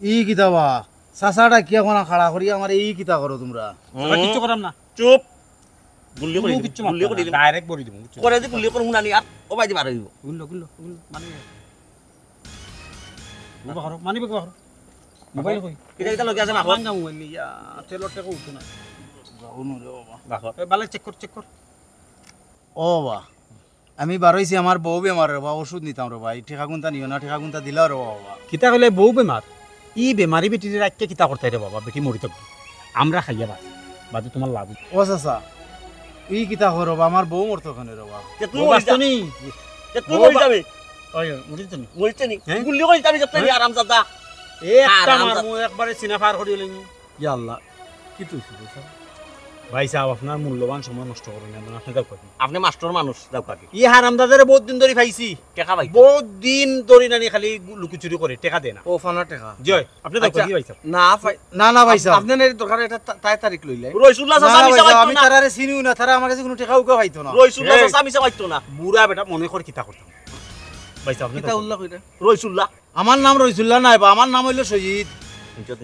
ই কিতাবা চাচাটা কি এখন খাড়া করি আমার এই কিতা করো তোমরা কিচ্ছু করাম না চুপ গুল্লি করে কিচ্ছু গুল্লি করে দিম ডাইরেক্ট বড়ি দিব করে দি গুল্লি করে হুনানি আর ওবাই দিবার হইব গুল্লো মানে বাহারো মানি বে বাহারো মোবাইল কই কিটা কিটা লগে আছে মাখো ভাঙা মোবাইল ইয়া তেলর টাকা উঠো না যাও নো রে বাবা রাখো এ বালে চেক কর ও বা আমি বারইছি আমার বউ বেমার রে বাবা ওষুধ নিতাম রে ভাই ঠিকা গুনতা নিও না ঠিকা গুনতা দিলা রে বাবা কিতা কইলে বউ বেমার ই বেমারি বেটির রাখকে কিতা করতে রে বাবা বেটি মরি থাকবে আমরা খাইয়া বাদে তোমার লাভ ও চাচা ই কিতা করো বা আমার বউ মরতো ওখানে রে বাবা যে তুই বউ বাস্তনি যে তুই মরি যাবে ওই মরি তো নি মরিতে নি গুল্লি করে যাবি যতই আরাম দাদা একটা মারমু একবারে সিনা পার করে লইনি ইয়া আল্লাহ কি তুই বুঝছ ভাই সাহেব আপনার মূল্যবান সময় নষ্ট করেন না আপনি দাও কই আপনি মাস্টার মানুষ দাও কাকে ই হারামদাদারে বহুত দিন ধরে পাইছি টাকা ভাই বহুত দিন ধরে নানি খালি লুকুচুরি করে টাকা দেয় না ও ফানা টাকা জয় আপনি দাও কই ভাই সাহেব না ভাই সাহেব। আপনার দরকার এটা তাই তারিখ লইলে রইসুল্লাহ না, চাচা না, মিছা ভাই সাহেব, কইতো আমি না তারারে চিনিও না তারা আমার কাছে কোনো টাকা উকা পাইতো না রইসুল্লাহ এই। চাচা মিছা কইতো না বুড়া বেটা মনে করে কিতা করতাম ভাই সাহেব আপনি কিতা দাও উল্লাহ কইরা রইসুল্লাহ আমার নাম রইসুল্লাহ নাই বা আমার নাম হইলো শহীদ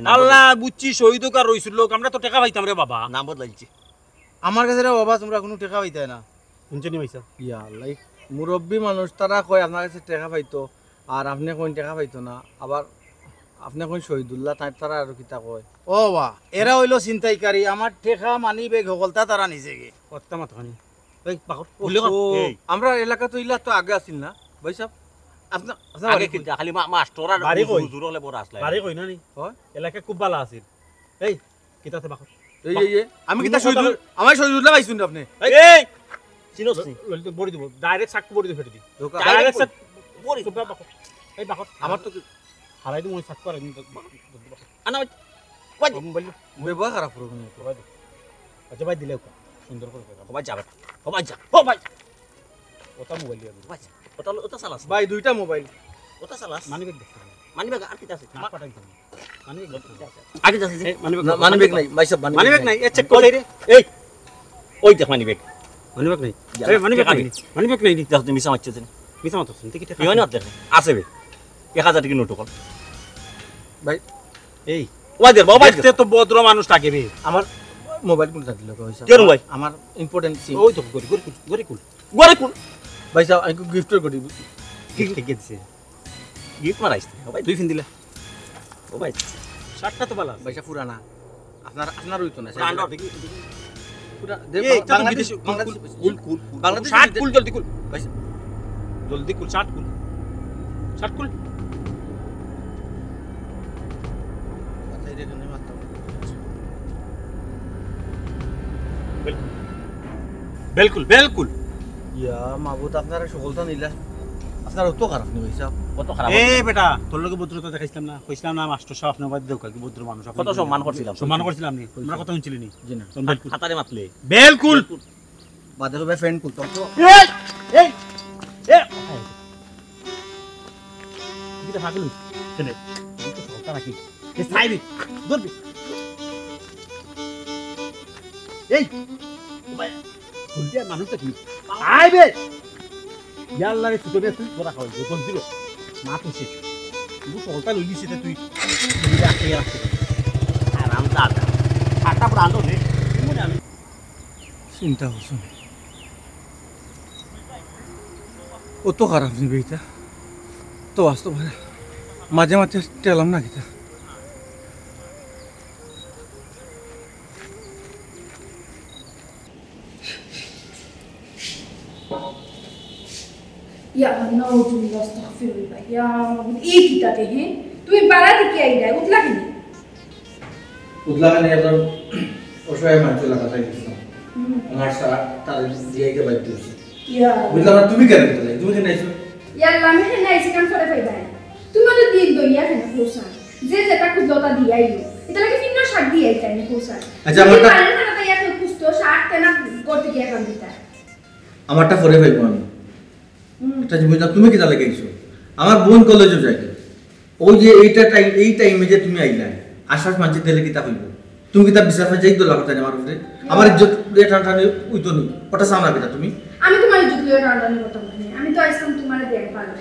আল্লাহ বুঝছি শহীদ কার রইছিল লোক আমরা তো টাকা পাইতাম রে বাবা নাম বদলাইছি আমার কাছে রে বাবা তোমরা কোনো টাকা পাইতে না শুনছেনি ভাই সাহেব ইয়া আল্লাহ মুরব্বী মানুষ তারা কয় আপনার কাছে টাকা পাইতো আর আপনি কোন টাকা পাইতো না আবার আপনি কোন শহীদুল্লাহ তারা আর কিতা কয় ও বা এরা হইলো চিন্তাইকারী আমার টেকা মানি বেগ হকলতা তারা নিজে গে কত্তা মাথা খানি এই পাকর ও, বললে কর এই। আমরা এলাকা তো ইলা তো আগে আসিল না ভাই সাহেব আপনার আগে কি খালি মাস্টার আর বাড়ি কই? হুজুর হলে বড় আসলে বাড়ি কই না নি হয় এলাকা খুব ভালো আছিল এই কিতাতে পাকর এই আমি কিতা শহীদুল আমার শহীদুল্লাহ পাইছুন আপনি এই চিনোস নি ললিত বড়ি দিব ডাইরেক্ট সাক বড়ি দিব ফেটে দি দোকা- ডাইরেক্ট সাক বড়ি তোমরা পাকর এই পাকর আমার তো হারাই দিমু সাক করে আনা কই মোবাইল ব্যবহার খারাপ করবেন আচ্ছা ভাই দিলে সুন্দর করে সবাই যাবে সবাই যা সবাই ওটা মোবাইল দিয়ে সবাই যা ওটা ওটা চালাস ভাই দুইটা মোবাইল ওটা চালাস মানি ব্যাগ দেখতে মানি ব্যাগ আর কি আছে না পাঠাই দিন মানি ব্যাগ আগে যাচ্ছে যে মানি ব্যাগ নাই ভাই সাহেব মানি ব্যাগ নাই এ চেক করে রে এই ওই দেখ মানি ব্যাগ মানি ব্যাগ নাই এই মানি ব্যাগ নাই মানি ব্যাগ নাই যাও তুমি মিছা মারছো দেন মিছা মত শুনতে কি কি হয় না দেখ আছে বে 1000 টাকা নোট কর ভাই এই ওই দে বাবা দেখতে তো ভদ্র মানুষ থাকে রে আমার মোবাইল কোনটা দিল ভাই সাহেব কেন ভাই আমার ইম্পর্টেন্ট সিম ওই তো গরি গরি গরি কুল গরে কোন ভাই সাহেব আমি গিফট করে দিব কি ঠিক দিছে গিফট মারাইছে সবাই দুই ফিন দিলা ও ভাই শার্টটা তো ভালো ভাই সাহেব পুরানা আপনার হইতো না আন্ডার দেখি পুরা এই তা তো বাংলাদেশ বিদেশি বাংলাদেশ কুল কুল বাংলাদেশ শার্ট কুল জলদি কুল ভাই সাহেব, জলদি কুল শার্ট কুল শার্ট কুল মাথায় রেখে নে, মাথা। বিলকুল বিলকুল ইয়া মাবুত আপনারা সকলটা নিলা আপনার অত খারাপ নেই ভাই সাহেব কত খারাপ এ বেটা তোর লগে ভদ্রতা দেখাইছিলাম না কইছিলাম না মাস্টার সাহেব আপনার বাদ দেও কি ভদ্র মানুষ কত সম্মান করছিলাম সম্মান করছিলাম নি তোমরা কথা শুনছিলি নি জি না বিলকুল হাতারে মাতলে বিলকুল বাদে হবে ফ্রেন্ড করতাম তো এই এই এই কিটা ফাকিল চলে তো সরকার রাখি এ সাইবি দরবি এই ভাই ফুলদিয়া মানুষটা কি আইবে ইয়াল্লা রে ছুটে তুই বড়া খাওয়াই দে দিল না তুই তুই সরকার লই দিছিস তুই আরাম দাদা হাতা প্রান্ত দে মনে আমি চিন্তা করছো অত খারাপ নেই এটা তো বাস্তব মাঝে মাঝে টেলাম না কিতা Ya naudzubillah astaghfirullah ya Mahmud এই কিটাতে হে তুমি পাড়া থেকে আইলা উঠলা কি উদলাগানে একজন অসহায় মানুষ লাগাতে গেছিলাম আমার সারা তাদের দিয়াইতে বাইক দিয়েছি ইয়া বুঝলাম না তুমি কেন করতে তুমি কেন আইছো ইয়া লামে হে নাইছে কাম করে পাইবা তুমি তো দিন দইয়া কেন কোসা যে যেটা কুদলতা দিয়াইলো এটা লাগে ভিন্ন শাক দিয়াই তাই না কোসা আচ্ছা, আমারটা- পারেন না তাই এখন কুস্তো শাক তেনা করতে গিয়া কাম দিতা আমারটা পরে পাইবো আমি একটা বুঝলাম তুমি কিতা লাগাইছো আমার বোন কলেজে যাইতে ওই যে এই টাইমে যে তুমি আইলা আশ্বাস মানছি দিলে কিতা হইব তুমি কিতা বিশ্বাস না যাই তো লাগাতে আমার উপরে আমার ইজ্জত দিয়ে টানটানি উইতো নি ওটা সামনা কিতা তুমি আমি তোমার ইজ্জত লিয়ে রান্দানি করতাম না আমি তো আইসাম তোমার দেখ ভালো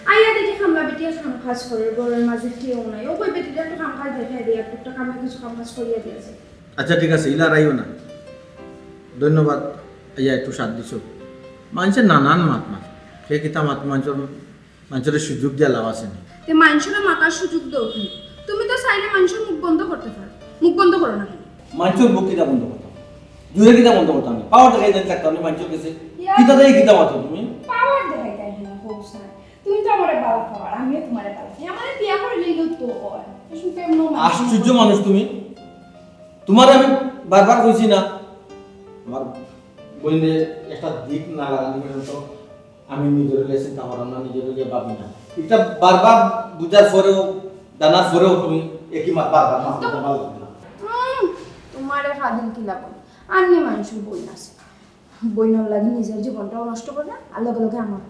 আইয়া দেখি খামলা বেটিয়া খাম কাজ করে ঘরের মাঝে কেউ নাই ও কই বেটিটা একটু খাম কাজ দেখাই দিয়ে একটা কামে কিছু কাম কাজ করিয়া দিয়েছে আচ্ছা ঠিক আছে ইলা রাইও না ধন্যবাদ ইয়া একটু সাথ দিছো মানুষের নানান মাত মাত সে কিতা মাত মানুষের সুযোগ দিয়া লাভ আছে না তে মানুষের মাথার সুযোগ দাও তুমি তো চাইলে মানুষের মুখ বন্ধ করতে পারো মুখ বন্ধ করো না মানুষের বুক কিতা বন্ধ করতাম জুড়ে কিতা বন্ধ করতাম পাওয়ার দেখাই দেন থাকতাম মানুষের কাছে কিতা দেয় কিতা মাতো তুমি পাওয়ার দেখাই তাই না হোসা তুমি তো আমারে বালা পাওয়ার আমিও তোমারে বালা আমারে বিয়া করে লইলো তো হয় এসব কেমন আশ্চর্য মানুষ তুমি তোমার আমি বারবার কইছি না আমার বইনে একটা দিক না লাগানো পর্যন্ত আমি নিজের লিয়ে চিন্তা করাম না নিজের লিয়ে ভাবি না এটা বারবার বুঝার পরেও জানার পরেও তুমি একই মাত বারবার মাত ভালো লাগে না তোমারে ফাদিল কি লাগো আন্নি মানুষের বই আছে বইনার লাগি নিজের জীবনটাও নষ্ট করে না আর লগে লগে আমার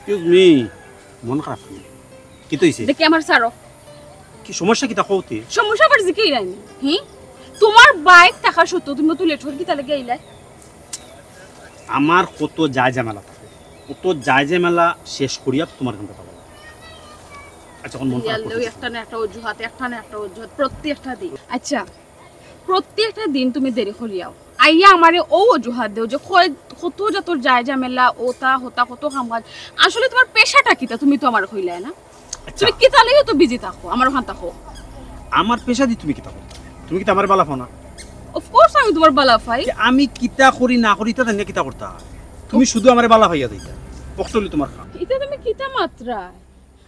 এক্সকিউজ মি মন খারাপ কি তৈছে দেখি আমার সারো কি সমস্যা কি তা কওতে সমস্যা আবার জিকে রাইনি হি তোমার বাইক টাকা সত্য তুমি তো লেট হল কি তালে গেইলা আমার কত যায় ঝামেলা থাকে কত যায় ঝামেলা শেষ করিয়া তোমার কাছে পাবো আচ্ছা কোন মন খারাপ ইয়াল্লো করতেছে? একটা না একটা অজুহাত একটা না একটা অজুহাত প্রত্যেকটা দিন আচ্ছা প্রত্যেকটা দিন তুমি দেরি করিয়াও আইয়া আমারে ও অজুহাত দেও যে কত যা তোর যায় ঝামেলা ওটা হতা কত কাম কাজ আসলে তোমার পেশাটা কিটা তুমি তো আমার কইলাই না আচ্ছা তুমি কি তালে তো বিজি থাকো আমার ওখান থাকো আমার পেশা দি তুমি কিতা করতে তুমি কিতা আমার বালা ফোনা অফ কোর্স আমি তোমার বালা পাই যে আমি কিতা করি না করি তা জানি কিতা করতা তুমি শুধু আমারে বালা পাইয়া দিতা পক্তলি তোমার খা এটা তুমি কিতা মাত্রা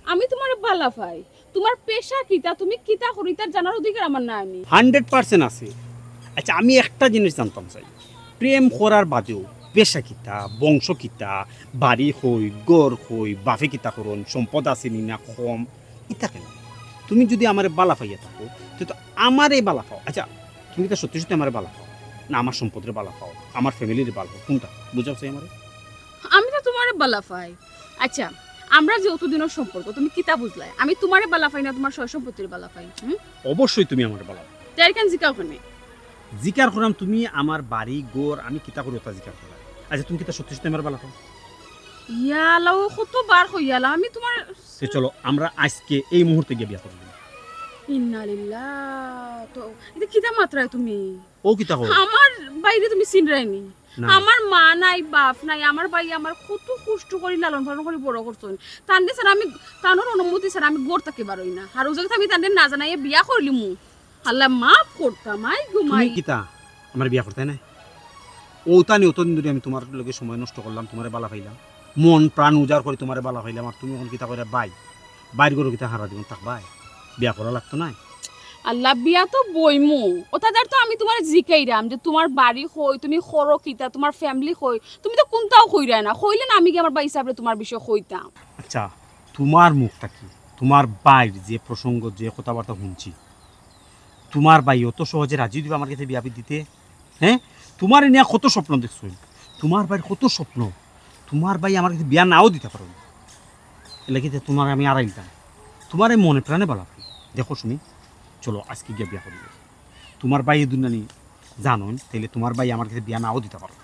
আমি তোমার বালা পাই তোমার পেশা কিতা তুমি কিতা করি তার জানার অধিকার আমার নাই 100% আছে আচ্ছা আমি একটা জিনিস জানতাম চাই প্রেম করার বাদেও পেশা কিতা বংশ কিতা বাড়ি হই গড় হই বাফে কিতা করুন সম্পদ আছে নি না কম ইতা কেন তুমি যদি আমারে বালা পাইয়া থাকো তো আমারে বালা পাও আচ্ছা তুমি তো সত্যি সত্যি আমারে বালা পাও না আমার সম্পদের বালা পাও আমার ফ্যামিলির বালা পাও কোনটা বুঝাও চাই আমারে আমি তো তোমার বালা পাই আচ্ছা আমরা যে অতদিনের সম্পর্ক তুমি কিতা বুঝলাই আমি তোমারে বালা পাই না তোমার সয় সম্পত্তির বালা পাই অবশ্যই তুমি আমার বালা পাও তার কেন জিকাও কেনে জিকার করাম তুমি আমার বাড়ি গড় আমি কিতা করি ওটা জিকার করা আচ্ছা তুমি কিতা সত্যি সত্যি আমার বালা পাও ইয়ালাও কতবার কইয়ালা আমি তোমার সে চলো আমরা আজকে এই মুহূর্তে গিয়ে বিয়া করব ইন্নালিল্লাহ তো এটা কিতা মাত্রায় তুমি ও কিতা হল আমার বাইরে তুমি চিনরাইনি না। আমার মা নাই বাপ নাই আমার ভাই আমার কত কষ্ট করে লালন পালন করে বড় করছেন তান্ডে স্যার আমি তানোর অনুমতি স্যার আমি গোর থাকি পারই না আর ওই জায়গায় আমি তান্ডে না জানাই বিয়া করলি মু আল্লাহ মাফ করতাম আই ঘুমাই তুমি কিতা আমার বিয়া করতে না ও তানি অতদিন ধরে আমি তোমার লগে সময় নষ্ট করলাম তোমারে বালা পাইলাম মন প্রাণ উজাড় করে তোমারে বালা পাইলাম আর তুমি এখন কিতা করে বাইর গরু কিতা হারা দিব তাক ভাই বিয়া করা লাগতো না আল্লাহ বিয়া তো বইমু ওটাদার তো আমি তোমার জিকাইরাম যে তোমার বাড়ি হই তুমি খরো কিতা তোমার ফ্যামিলি হই তুমি তো কোনটাও কইরা না কইলে না আমি কি আমার বাই হিসাবে তোমার বিষয় কইতাম আচ্ছা তোমার মুখটা কি তোমার বাইর যে প্রসঙ্গ যে কথাবার্তা শুনছি তোমার বাই অত সহজে রাজি দিবে আমার কাছে বিয়া দিতে হ্যাঁ তোমার নিয়ে কত স্বপ্ন দেখছো তোমার বাইর কত স্বপ্ন তোমার ভাই আমার কাছে বিয়া নাও দিতে পারো এলাকিতে তোমার আমি আড়াইতাম তোমার এই মনে প্রাণে বলা দেখো শুনি চলো আজকে গিয়ে বিয়া করি তোমার ভাই এই দুনিয়া নিয়ে জানো তাইলে তোমার ভাই আমার কাছে বিয়া নাও দিতে পারো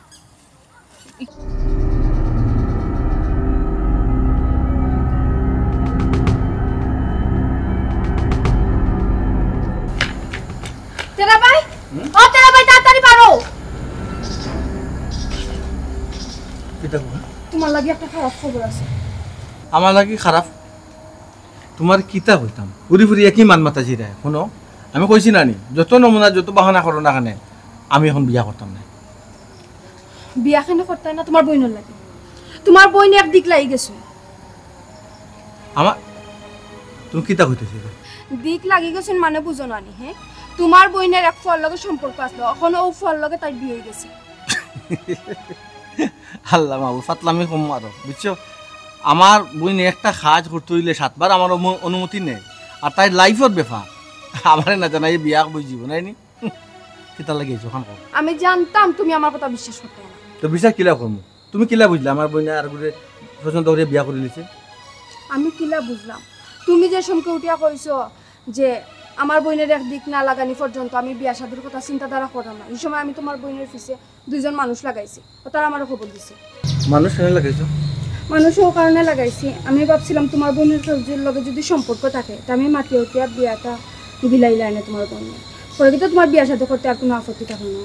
তেরা ভাই ও তেরা ভাই তাড়াতাড়ি পারো তোমার লাগি একটা খারাপ খবর আছে আমার লাগি খারাপ তোমার কিতা হইতাম ঘুরি ফুরি একই মান মাতা জিরায় শুনো আমি কইছি না নি যত নমুনা যত বাহানা করো না কেন আমি এখন বিয়া করতাম না বিয়াখানে করতে না তোমার বইনের লাগে তোমার বইন একদিক লাগি গেছে আমার তুমি কিতা কইতেছি দিক লাগি গেছেন মানে বুঝো না নি হ্যাঁ তোমার বইনের এক ফল লগে সম্পর্ক আসলো এখন ও ফল লগে তাই বিয়ে হয়ে গেছে আল্লাহ মাহবুব ফাতলামি কম আরো বুঝছো আমার বইন একটা কাজ করতে হইলে 7 বার আমার অনুমতি নেই আর তাই লাইফের ব্যাপার আমারে না জানাই বিয়া বুঝিব নাইনি কিতা লাগিয়েছো খান কম আমি জানতাম তুমি আমার কথা বিশ্বাস করতে না তো বিশ্বাস কিলা করবো তুমি কিলা বুঝলে আমার বইনে আর ঘুরে পছন্দ করে বিয়া করে নিছে আমি কিলা বুঝলাম তুমি যে সমকে উঠিয়া কইছো যে আমার বইনের এক দিক না লাগানি পর্যন্ত আমি বিয়া শাদীর কথা চিন্তাধারা করলাম না এই সময় আমি তোমার বইনের পিছে দুইজন মানুষ লাগাইছি ও তারা আমারও খবর দিছে মানুষ কেন লাগাইছো মানুষ ও কারণে লাগাইছি আমি ভাবছিলাম তোমার বোনের সবজির লগে যদি সম্পর্ক থাকে তা আমি মাটি উঠিয়া বিয়াটা বিলাইলাই না তোমার বোনের পরে কিন্তু তোমার বিয়ার সাথে করতে আর কোনো আপত্তি থাকে না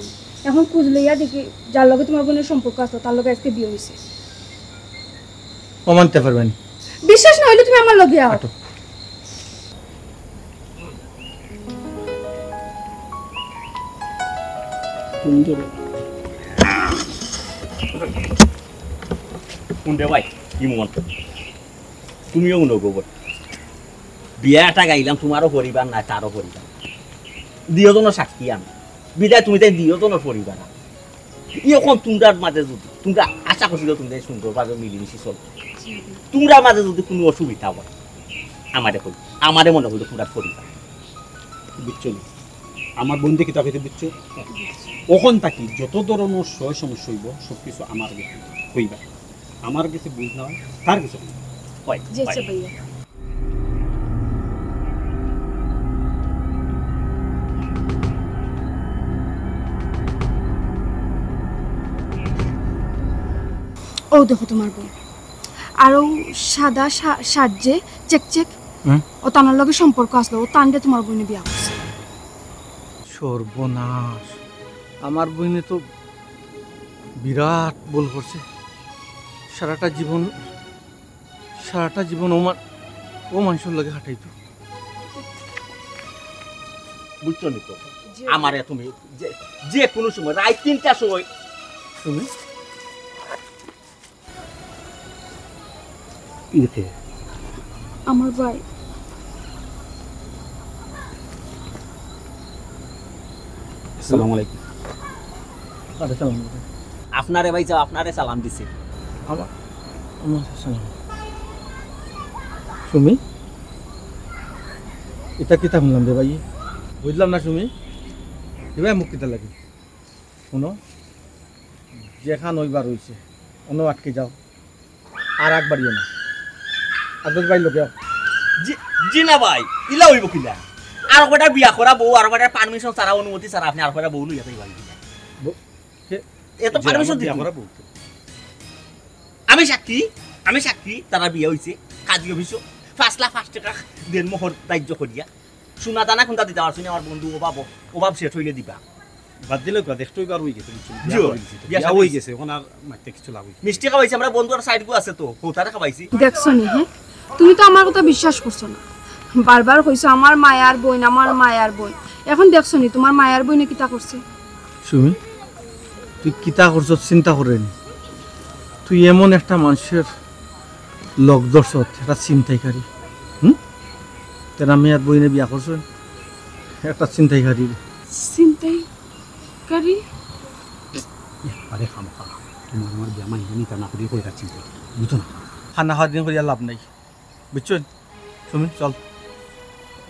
এখন খুঁজ লইয়া দেখি যার লগে তোমার বোনের সম্পর্ক আছে তার লগে আজকে বিয়ে হয়েছে অমানতে পারবেন বিশ্বাস না হইলে তুমি আমার লগে আও কোনটা ভাই ইমন তুমিও নগবর বিয়াটা গাইলাম তোমারও পরিবার না তারও পরিবার দুজনের সাক্ষী আমি বিদায় তুমি তাই দুজনের পরিবার এখন তোমরার মাঝে যদি তোমরা আশা করছিল তুমি সুন্দরভাবে মিলিমিশি চল তোমরা মাঝে যদি কোনো অসুবিধা হয় আমারে মনে হইল তোমরা পরিবার বুঝছো না আমার বন্ধু কিতা হইতে বুঝছো ওখান থাকি যত ধরনের সয় সমস্যা হইব সব কিছু আমার কাছে হইবা আমার কাছে বুঝ না হয় তার কিছু হয় যেছে ভাইয়া ও দেখো তোমার বই আরো সাদা সাজে চেক চেক ও তানার লগে সম্পর্ক আসলো ও তান্ডে তোমার বইনে বিয়া করছে সর্বনাশ আমার বইনে তো বিরাট ভুল করছে সারাটা জীবন ও মানুষের লগে হাঁটাইতো বুঝছো নি তো আমারে তুমি যে কোনো সময় রাত 3টার সময় তুমি ইতে আমার ভাই আসসালামু আলাইকুম আপনারে ভাই যাও আপনারে সালাম দিছে আমার সুমি এটা কিতা শুনলাম রে ভাই বুঝলাম না সুমি এবার মুখ কিতা লাগে শুনো যেখান ওইবার হয়েছে অন্য আটকে যাও আর একবারিও না আদর বাই লোকে জি না ভাই ইলা হইব কিলা আর কয়টা বিয়া করা বউ আর কয়টা পারমিশন ছাড়া অনুমতি ছাড়া আপনি আর কয়টা বউ লইয়া যাই ভাই এত পারমিশন দিতে আমি সাক্ষী তারা বিয়ে হয়েছে কাজী অফিস 5,05,000 টাকা দেড় মোহর দাহ্য করিয়া সোনা দানা খুন্দা দিতে পারছো আমার বন্ধু অভাব শেষ হইলে দিবা বাদ দিলে তো দেখতে বার হয়ে গেছে জি, বিয়া হয়ে গেছে এখন আর মাইতে কিছু লাভ হইছে মিষ্টি খাওয়াইছি আমরা বন্ধুর সাইড গু আছে তো কোথায় খাওয়াইছি দেখছো নি হ্যাঁ তুমি তো আমার কথা বিশ্বাস করছো না বারবার কইছো আমার মায়ার বই এখন দেখছো নি তোমার মায়ার বই না কিতা করছে সুমি তুই কিতা করছ চিন্তা করেন তুই এমন একটা মানুষের লোক দর্শক একটা চিন্তাইকারী তেরা মেয়ার বইনে বিয়া করছ একটা চিন্তাইকারী চিন্তাই করি আরে খামখা তোমার আমার বিয়া মাইনে নিতা না করি কই রাখছি বুঝছো না খানা খাওয়ার দিন করিয়া লাভ নাই বুঝছেন সুমি চল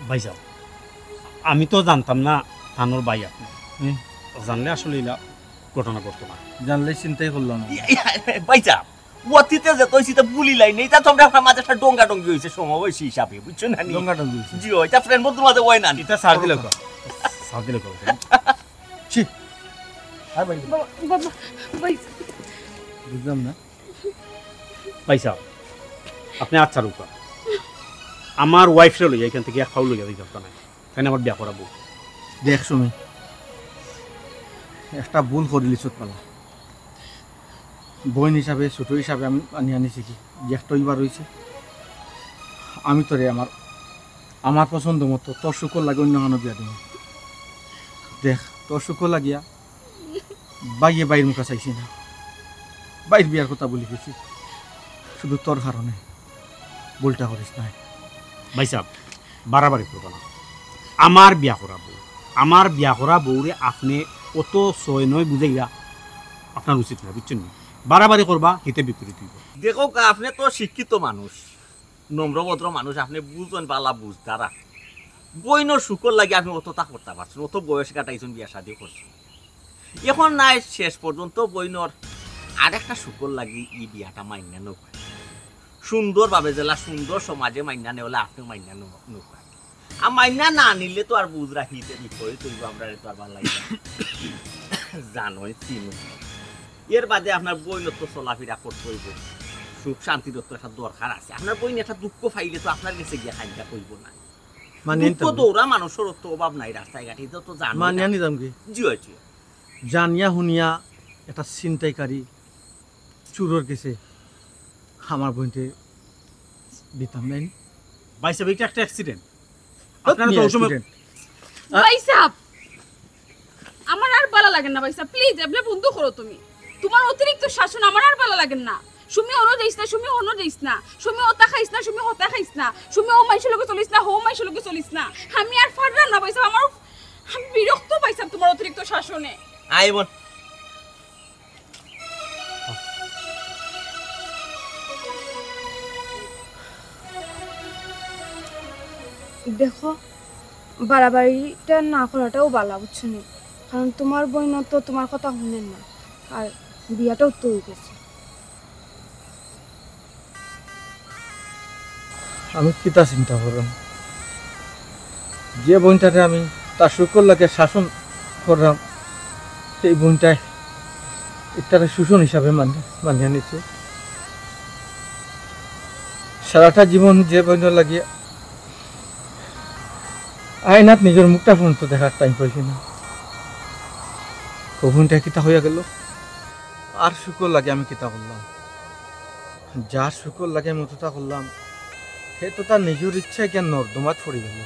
ভাই যাও আমি তো জানতাম না থানোর ভাই আপনি জানলে আসলে এলা ঘটনা করতো না জানলে চিন্তাই করলো না বাইচা অতীতে যে তৈছিতে বুলি লাই নেই তা তোমরা আপনার মাঝে একটা ডোঙ্গা ডঙ্গি হয়েছে সমবয়সী হিসাবে বুঝছো না নি? ডঙ্গা ডঙ্গি জি ওইটা ফ্রেন্ড বন্ধুর মাঝে ওই না এটা সার দিলে কো সার দিলে কো ছি আর ভাই বাবা ভাই বুঝলাম না ভাই সাহেব আপনি আচ্ছা রূপা আমার ওয়াইফরে লইয়া এখান থেকে এক ফাউল লইয়া দিতে পারতো না তাই আমার বিয়া করাবো দেখ সুমি একটা ভুল করিলি চোট পালা বোন হিসাবে ছোট হিসাবে আমি আনিছি কি একটা এবার হয়েছে আমি তোরে আমার পছন্দ মতো তোর শুকর লাগে অন্য কানো বিয়া দিব দেখ তোর শুকর লাগিয়া বাইয়ে বাইর মুখা চাইছি না বাইর বিয়ার কথা বলি গেছি শুধু তোর কারণে ভুলটা করিস না ভাই সাহেব বাড়াবাড়ি করবা না আমার বিয়া করা বউ আমার বিয়া করা বউরে আপনি অত সয় নয় বুঝাইয়া আপনার উচিত না বুঝছেন না বাড়াবাড়ি করবা হিতে বিপরীত হইব দেখো আপনি তো শিক্ষিত মানুষ নম্রভদ্র মানুষ আপনি বুঝবেন পালা বুঝদারা বইনোর শুকর লাগে আপনি অতটা করতে পারছেন অত বয়স কাটাইছেন বিয়া শাদি করছেন এখন নাই শেষ পর্যন্ত বইনোর আর একটা শুকর লাগি ই বিয়াটা মাইনা নৌকা সুন্দরভাবে জেলা সুন্দর সমাজে মাইনা নেওয়ালে আপনি মাইনা নৌকা আর মাইনা না নিলে তো আর বুঝ রাখিতে বিপরীত হইব আমরা তো আর ভালো লাগে জানোই চিনো এর বাদে আপনার বইনোর তো চলাফেরা করতে হইব সুখ শান্তির তো একটা দরকার আছে আপনার বইন একটা দুঃখ ফাইলে তো আপনার কাছে গিয়ে খাইটা কইব না দুঃখ দৌড়া মানুষের তো অভাব নাই রাস্তায় ঘাটে তো জানো মানিয়া নিতাম কি জি হয়েছে জানিয়া শুনিয়া একটা ছিনতাইকারী চুরোর গেছে আমার বোনকে দিতাম নাই ভাই সাহেব এটা একটা অ্যাক্সিডেন্ট আপনারা তো ওই সময় ভাই সাহেব আমার আর ভালো লাগে না ভাই সাহেব প্লিজ আপনি বন্ধ করো তুমি তোমার অতিরিক্ত শাসন আমার আর ভালো লাগে না সুমি অন্য যাইস না সুমি অন্য যাইস না সুমি ওটা খাইস না সুমি হতা খাইস না সুমি ও মাইশের লোকে চলিস না হো মাইশের লোকে চলিস না আমি আর পারলাম না ভাই সাহেব আমার আমি বিরক্ত ভাই সাহেব তোমার অতিরিক্ত শাসনে আই বোন দেখো বাড়াবাড়িটা না করাটাও ভালো বুঝছো না কারণ তোমার বোন তো তোমার কথা শুনেন না আর বিয়াটাও তো হয়ে গেছে আমি কিতা চিন্তা করলাম যে বোনটারে আমি তার শুকর লাগে শাসন করলাম সেই বোনটাই এটারে শোষণ হিসাবে মানিয়ে নিচ্ছে সারাটা জীবন যে বোনের লাগিয়ে আয়নাত নিজের মুখটা পর্যন্ত দেখার টাইম পাইছি না বোনটা কিতা হইয়া গেল আর শুকর লাগে আমি কিতা করলাম যার শুকর লাগে আমি অতটা করলাম সে তো তার নিজের ইচ্ছায় কেন নর্দমাত পড়ে গেল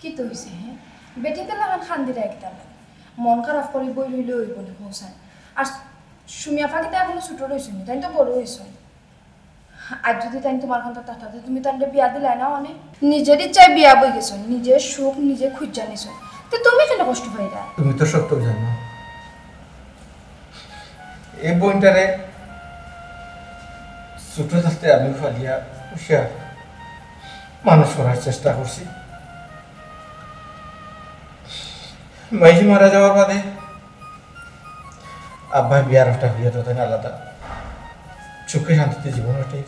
কি তো হয়েছে হ্যাঁ বেটিতে লাগান খান্দিরা একদম মন খারাপ করে বই লইলে ওই বলে পৌঁছায় আর সুমিয়া ফাঁকিতে এখনো ছোট রয়েছে তাই তো বড় হয়েছে আর যদি তাই তোমার কাছে তাতে তুমি তাহলে বিয়া দিলাই না অনেক নিজের ইচ্ছায় বিয়া বই গেছো নিজের সুখ নিজে খুঁজ জানিস তো তুমি কেন কষ্ট পাই না তুমি তো সত্য জানো এই বইটারে ছোট থাকতে আমি ফালিয়া হুশিয়ার মানুষ করার চেষ্টা করছি মাইজি মারা যাওয়ার বাদে আব্বাই বিয়ার একটা বিয়ে তো আলাদা সুখে শান্তিতে জীবন ওটাই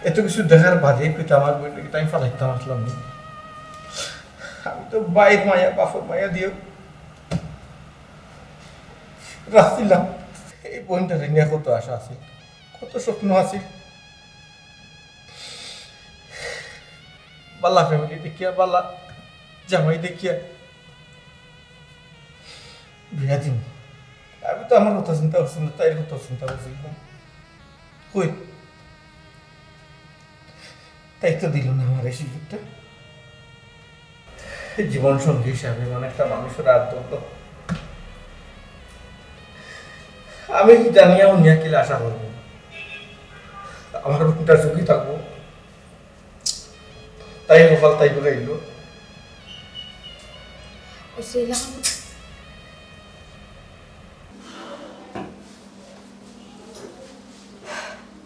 এত কিছু দেখার বাদে পিতা আমার বইটাকে টাইম ফালাইতাম আসলাম না আমি তো বাইর মায়া বাফর মায়া দিয়েও রাখছিলাম এই বইটারে নিয়ে কত আশা আছে কত স্বপ্ন আছে বাল্লা ফ্যামিলি দেখিয়া বাল্লা জামাই দেখিয়া বিয়া দিন আমি তো আমার কথা চিন্তা করছি না তাই কথা চিন্তা করছিলাম কই তাই তো দিল না আমার এই সুযোগটা জীবন সঙ্গী হিসাবে মানে একটা মানুষের আদর্শ আমি জানিয়াও নিয়ে কিলে আশা করবো আমার বোনটার সুখী থাকবো তাই কপাল তাই বলে এলো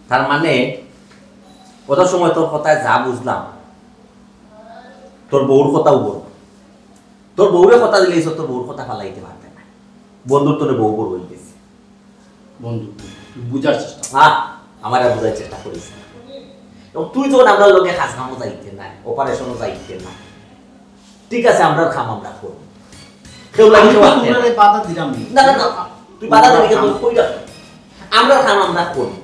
তার মানে কত সময় তোর কথায় যা বুঝলাম তোর বউর কথাও বল তোর বউরে কথা দিলে তোর বউর কথা ফালাইতে পারবে না বন্ধুর তোর বউ বড় হয়ে গেছে বন্ধু বুঝার চেষ্টা হ্যাঁ আমার আর বোঝার চেষ্টা করিস না এবং তুই যখন আমরা লোকে খাসনামও যাইতে না অপারেশনও যাইতে না ঠিক আছে আমরা খাম আমরা করবো কেউ লাগে বাধা দিলাম না না না তুই বাধা দিবি কেন? তুই কইরা আমরা খাম আমরা করি,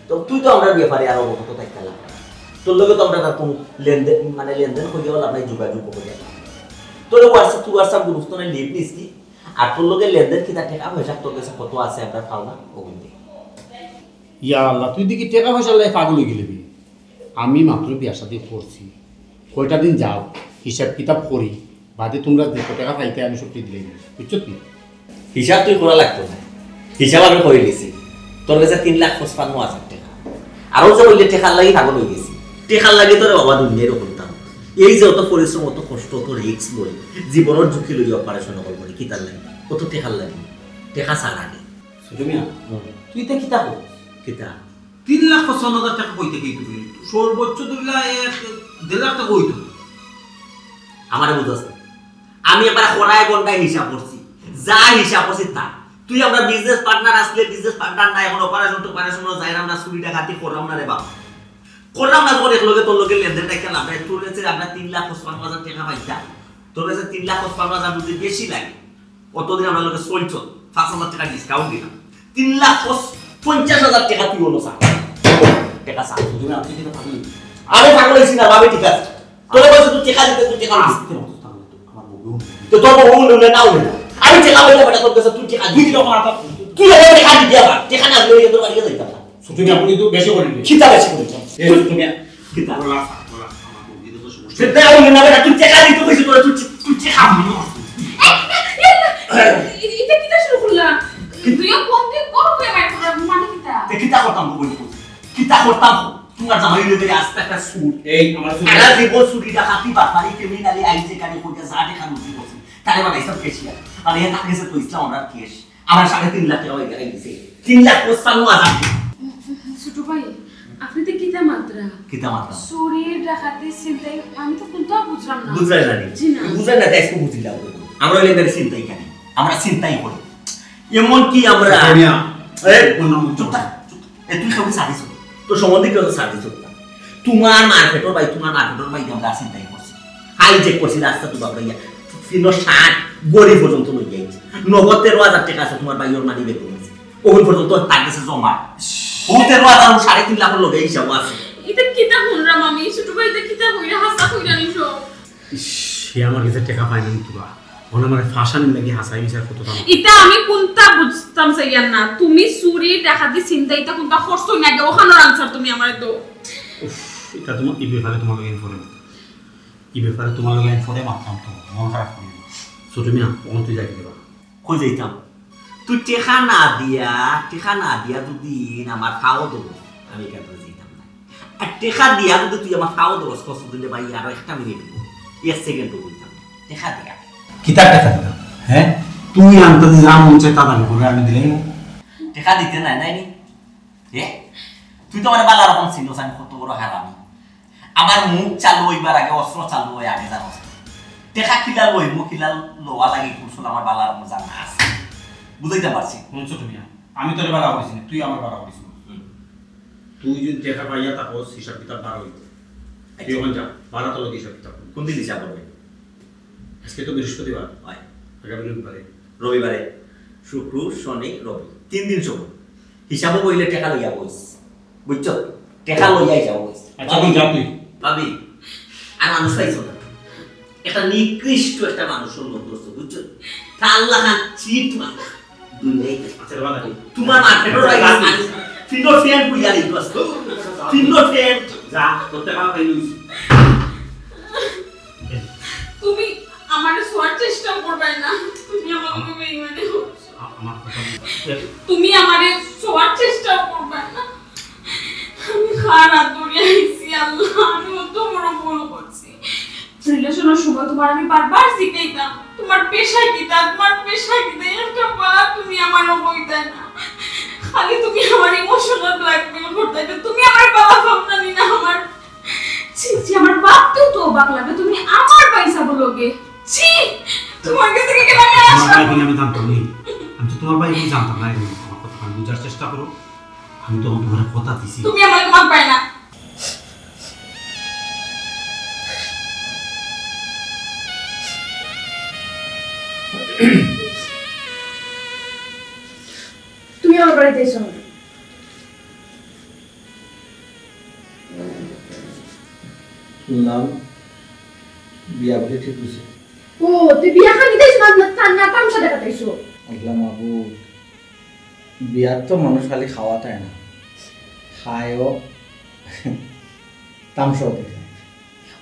তো তুই তো আমরা ব্যাপারে আর অবগত থাকতাম, তোর লগে তো আমরা কোনো লেনদেন মানে লেনদেন করিয়া হল আমরা যোগাযোগ করিয়া তোর হোয়াটসঅ্যাপ গ্রুপ তো লিভ নিছি, আর তোর লগে লেনদেন কি টাকা পয়সা তোর কাছে কত আছে আমরা পাও না ওগুলো দিয়ে। ইয়া আল্লাহ, তুই দেখি টাকা পয়সা লাই পাগল হয়ে গেলি। আমি মাত্র বিয়া শাদি করছি, কয়টা দিন যাও হিসাব কিতাব করি, বাদে তোমরা যে টাকা পাইতে আমি সত্যি দিলেই বুঝছো কি? হিসাব তুই করা লাগতো না, হিসাব আমি করে দিছি। তোর কাছে 3,55,000 টাকা, আরও যে বললে টেকার লাগি পাগল হয়ে গেছি, টেকার লাগে তোর বাবা দুনিয়ারও করতাম। এই যে অত পরিশ্রম, অত কষ্ট, অত রিক্স লই, জীবনের ঝুঁকি লই অপারেশন করবো কি তার লাগে, অত টেকার লাগে, টেকা সার আগে তুমি তুই তো কিতা কর কিতা 3,55,000 টাকা কইতে কি তুই সর্বোচ্চ 2,00,000 টাকা কইতো আমারে বুঝাস না। আমি এবার খরায় গন্ডায় হিসাব করছি, যা হিসাব করছি তা। তুই আমরা বিজনেস পার্টনার আসলে বিজনেস পার্টনার না, এখন অপারেশন যাই না, চুরি ডাকাতি করলাম না রে বাবা, করলাম না। তোর একলগে তোর লোকের লেনদেনটা খেলাম, তোর কাছে আমরা 3,55,000 টাকা পাইতাম, তোর কাছে 3,55,000 যদি বেশি লাগে, অতদিন আমরা লোকে চলছ 5,000 টাকা ডিসকাউন্ট দিলাম, 3,50,000 টাকা তুই হলো স্যার টাকা স্যার। তুমি আপনি কিন্তু পাগল, আমি পাগল হয়েছি না ভাবে, ঠিক আছে তোর বলছে তুই টাকা দিতে, তুই টাকা দিতে তো তোর বউ নেই না না, আমি টাকা বলতে বেটা তোর কাছে তুই টাকা দিবি না, তুই আমার টাকা দিবি, আবার টাকা না দিলে তোর বাড়িতে যাইতাম না। তুমি আপনি তো বেশি করে দিলে খিতা বেশি করেছ তুমি খিতা বলা বলা আমার বউ দিতে তো সমস্যা সেটা আমি না বেটা, তুই টাকা দিতে কইছিস, তোর তুই টাকা এটা কিটা শুরু করলা? তুইও কোন দিন করবে মানে কিটা? খিতা করতাম বলি, খিতা করতাম তোমার জামাই লইতে আস্তে একটা সুট, এই আমার আলা জীবন চুরি ডাকাতি বাটপারি ক্রিমিনালি আইছে গাড়ি কইতে যা টাকা লুচি করছে তারে বানাইছ কেশিয়া, আর এর কাছে তো ইসলাম আমরা কেশ আমার 3.5 লাখ টাকা হয়ে গেছে, 3,55,000 ছোট ভাই, আপনি তো কিটা মাত্রা খিতা মাত্রা চুরি ডাকাতি চিন্তাই, আমি তো কোনটা বুঝলাম না। বুঝাই জানি জি না। বুঝাই না তাই বুঝিলাম আমরা লেনদেন চিন্তাই কেন, আমরা চিন্তাই করি এমন কি আমরা তুই সবই সার্ভিস তোর সম্বন্ধে কেউ সার্ভিস হতো তোমার মার্কেটর ভাই আমরা চিন্তাই করছি, হাইজেক করছি রাস্তা তো বাবরা ইয়া 60 গড়ি পর্যন্ত লই যাইছে, 13,000 টাকা আছে তোমার ভাইয়ের মানি বের করেছে, ওই পর্যন্ত তার কাছে জমা 13,000 3.5 লাখ লগে হিসাব আছে। এটা কিটা হুনরা মামি, ছোট ভাই এটা কিটা হইরা হাসা কইরা নিছো? সে আমার কাছে টাকা পায় না তোরা ওনা মানে ফাঁসানির লাগি হাসাই বিচার কত দাম। এটা আমি কোনটা বুঝতাম চাইয়ার না, তুমি চুরি ডাকাতি চিন্তা এটা কোনটা করছো না গে, ওখানোর আনসার তুমি আমারে দাও। এটা তোমার এই ব্যাপারে তোমার লগে ইনফরে এই ব্যাপারে তোমার লগে ইনফরে মারতাম তো মন খারাপ করি না। সো তুমি না কোন তুই যাই দেবা কই যাইতাম, তুই টেকা না দিয়া যদি আমার খাওয়া দেবো আমি কেন যাইতাম না, আর টেকা দিয়া যদি তুই আমার খাওয়া দেবো কষ্ট দিলে ভাই আরো 1 মিনিট 1 সেকেন্ড বলতাম টেকা দিয়া কিতাব টাকা দিলাম। হ্যাঁ তুই আনতে যা মন চাই তা দাবি করে আমি দিলেই টেকা দিতে নাই নাইনি তুই তো আমার বালা রকম ছিল, আমি কত বড় হারামি, আমার মুখ চালু হইবার আগে অস্ত্র চালু হয়ে আগে জানো, টেকা কিলা লই মুখ কিলা লোয়া লাগি কুসল আমার বালা রকম জানা আছে, বুঝাইতে পারছি। শুনছো তুমি আমি তোর বাড়া করিস না, তুই আমার বাড়া করিস না। তুই যদি টাকা পাইয়া তারপর হিসাব কিতাব বার হইব, তুই ওখান যা বাড়া তোর হিসাব কিতাব কোন দিন হিসাব করবে? আজকে তো বৃহস্পতিবার, হয় আগামী রবিবারে রবিবারে শুক্র শনি রবি 3 দিন সময় হিসাবও বইলে টাকা লইয়া বইস, বুঝছো টাকা লইয়াই যাও বইস। আচ্ছা তুই যা তুই ভাবি আর মানুষ পাইছো না, একটা নিকৃষ্ট একটা মানুষের লোক দোস্ত, বুঝছো তা আল্লাহ খান চিট মানুষ দুনিয়ায়। আচ্ছা বাবা তোমার মার্কেটের ফিঙ্গার ফ্রেন্ড বুঝা দিই দোস্ত, ফিঙ্গার ফ্রেন্ড যা তোর টাকা পাই লইস। তুমি আমারে সোয়ার চেষ্টা করবে না, তুমি আমাকে বেইমানি করছো, আমার কথা তুমি আমারে সোয়ার চেষ্টা করবে না, আমি খারাপ দৌড়ে আইছি আল্লাহ, আমি অত বড় ভুল করছি। রিলেশনের সময় তোমার আমি বারবার শিখাইতাম তোমার পেশায় কিতা, একটা বলা তুমি আমার বইতা না, খালি তুমি আমার ইমোশনাল ব্ল্যাকমেল করতে, তুমি আমার বাবা ভাবনা নি না আমার ছি, আমার বাপ তো অবাক লাগে, তুমি আমার পয়সা বলোগে ছি, তোমার কাছে থেকে আমি আশা আমি জানতাম না, আমি তো তোমার ভাই জানতাম না, আমার কথা আমি বুঝার চেষ্টা করো, আমি তো তোমার কথা দিছি। তুমি আমার তোমার পাই না। বাড়িতে এসো শুনলাম বিয়া বলে ঠিক হয়েছে। ও তুই বিয়া খানি দিস না তামসা দেখাতেইছো আল্লাহ মাহবুব, বিয়ার তো মানুষ খালি খাওয়াটাই না, খায়ও তামসাও দেখে।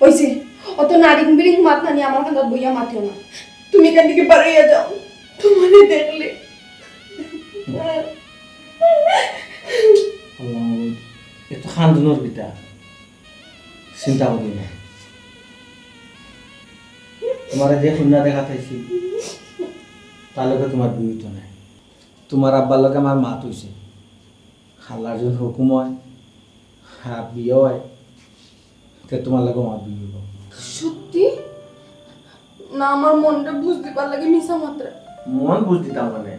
ওইছে অত নারিং বিরিং মাত না নিয়ে আমার কাছে বইয়া মাথিও না। তুমি কেন দিকে বাড়াইয়া যাও তোমারে দেখলে। আল্লাহ মাহবুব, এত খান্দুনোর বিটা চিন্তা করি না। তোমার যে কন্যা দেখা পাইছি তার লগে তোমার বিহিত নাই। তোমার আব্বার লগে আমার মাত হয়েছে, খালার যখন হুকুম হয় হ্যাঁ বিয়ে হয়, তে তোমার লগে মাত বিয়ে হইব। সত্যি না? আমার মনটা বুঝতে পার লাগে মিশা মাত্রা। মন বুঝ দিতাম মানে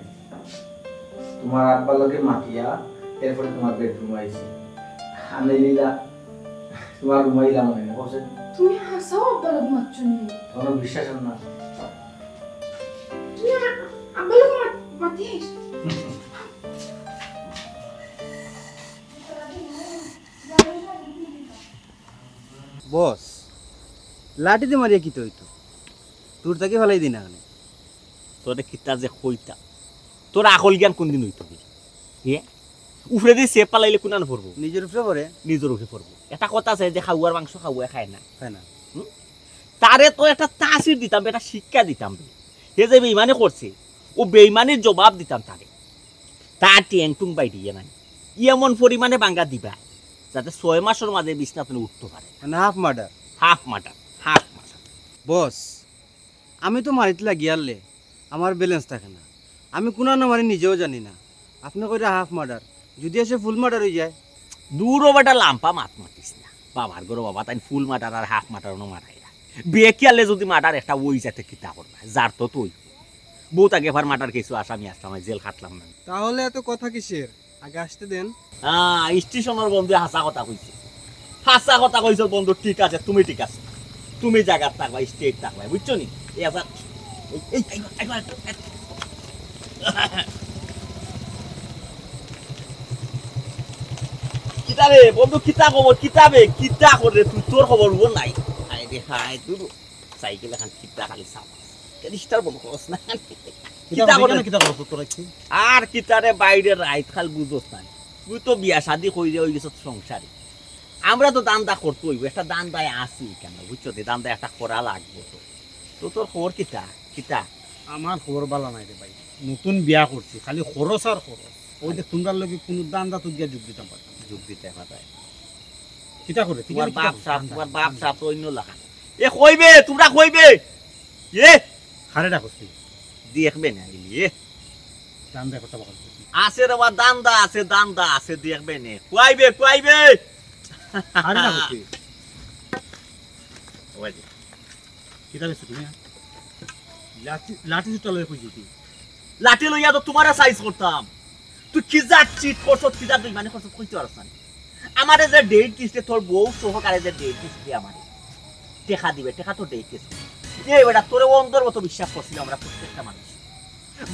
তোমার আব্বার লগে মাতিয়া এরপরে তোমার বেডরুম আইছি, আনে লিলা তোমার রুম আইলা মানে বসে। তুমি হাসাও আব্বার লোক মারছো নি? কোনো বিশ্বাস হয় না। তুমি আমার আব্বার লোক মাতিস? বস লাঠিতে মারিয়া কি তো হইতো, তোর তাকে ফেলাই দিন না। তোরে কিতা যে কইতা, তোর আকল জ্ঞান কোনদিন হইতো কি? উফরে দিয়ে চেপ পালাইলে কোনান পড়বো? নিজের উপরে পরে নিজের উঠে পড়বো। এটা কথা আছে যে খাওয়ার মাংস খাওয়া খায় না, তাই না? তারে তো একটা তাসির দিতাম, একটা শিক্ষা দিতাম। সে যে বেইমানি করছে ও বেইমানির জবাব দিতাম তারে। তার টেংটুং বাই দিয়ে নাই এমন পরিমাণে বাঙ্গা দিবা যাতে 6 মাসের মাঝে বিছনা তুমি উঠতে পারে। মানে half murder. Half murder, half murder. Boss আমি তো মারিতে লাগিয়ারলে আমার ব্যালেন্স থাকে না, আমি কোনা না মারি নিজেও জানি না। আপনি কইরা হাফ মার্ডার, যদি এসে ফুল মার্ডার হয়ে যায়? দূরও বেটা লাম্পা মাত মাতিস না। বাবার গরো বাবা তাই ফুল মার্টার আর হাফ মার্টার মারাই না। বেকিয়ালে যদি মার্টার একটা ওই যাতে কিতা করবে যার তো তুই বহুত আগে ভার মার্টার কিছু আসামি আসলাম, জেল খাটলাম না। তাহলে এত কথা কিসের, আগে আসতে দেন। স্টেশনের বন্ধু হাসা কথা কইছে, হাসা কথা কইছ বন্ধু। ঠিক আছে, তুমি ঠিক আছে, তুমি জায়গার থাকবা, স্টেট থাকবা, বুঝছো নি? কিতাবে বন্ধু, কিতা খবর? কিতাবে কিতা করে তুই? তোর খবর ও নাই। হাই রে হাই, তুই সাইকেল এখন কিতা খালি সাপ রিস্টার বন্ধ করছ না। কিতা করে কিতা করছ তোরা কি? আর কিতারে বাইরে রাইত খাল বুঝোস না। তুই তো বিয়া শাদি কইরে হই গেছ সংসারে। আমরা তো দান্দা করতে হইব, একটা দান্দায় আসি কেন বুঝছো? দান্দা একটা করা লাগবে তো। তো তোর খবর কিতা? কিতা? আমার খবর বালা নাই রে ভাই, নতুন বিয়া করছি, খালি খরচ আর খরচ। ওই যে তোমরা লগে কোনো দান্দা তো গিয়া যোগ দিতাম পারতাম। যোগ দিতে পারে কিতা করে তোমার বাপ সাপ, তোমার বাপ সাপ তো অন্য লাখা। এ কইবে তোমরা কইবে এ হারেডা করছি দেখবে না এ দান্দা কথা বল। আছে রে বা দান্দা আছে, দান্দা আছে, দেখবে না কইবে কইবে হারেডা করছি ওই যে কিতা বেছ তুমি? লাঠি লাঠি চলে কই যেতি? লাঠি লইয়া তো তোমারে সাইজ করতাম। তুই কি যা চিট করছ, কি যা তুই মানে করছ কইতে পারছ না। আমারে যে ডেট দিছে তোর বউ সহকারে যে ডেট দিছে আমারে টেকা দিবে, টেকা তো ডেট দিছে। এই বেটা তোরে অন্তর মতো বিশ্বাস করছিল আমরা প্রত্যেকটা মানুষ।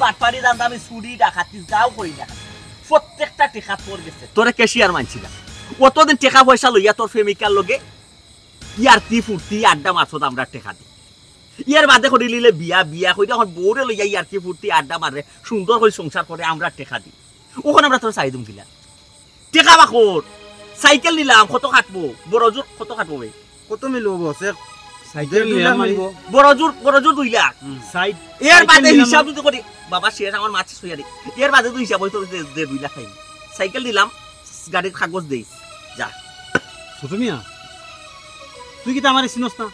বাটপাড়ি দান্দা আমি চুরি ডাকাতি যাও করি না, প্রত্যেকটা টেকা তোর গেছে। তোরে ক্যাশিয়ার মানছিলাম, অতদিন টেকা পয়সা লইয়া তোর প্রেমিকার লগে ইয়ার তি ফুর্তি আড্ডা মারছত আমরা টেকা দিই। ইয়ার বাদে করে নিলে বিয়া বিয়া কইরা এখন বউরে লইয়া ইয়ার কি ফুর্তি আড্ডা মারে সুন্দর করে সংসার করে আমরা টেকা দিই। ওখানে আমরা তোর চাই দিম দিলাম টেকা বাকর। সাইকেল নিলাম কত কাটবো, বড় জোর কত কাটবো? কত মিলব বস? সাইকেল নিয়ে মারিব বড় জোর 2 লাখ। সাইড এর বাদে হিসাব যদি করি বাবা শেষ আমার মাছ সইয়া দিই, এর বাদে তো হিসাব হইতো 2 লাখ খাইনি। সাইকেল দিলাম, গাড়ির কাগজ দেই যা। ছোট মিয়া তুই কি আমার চিনস না?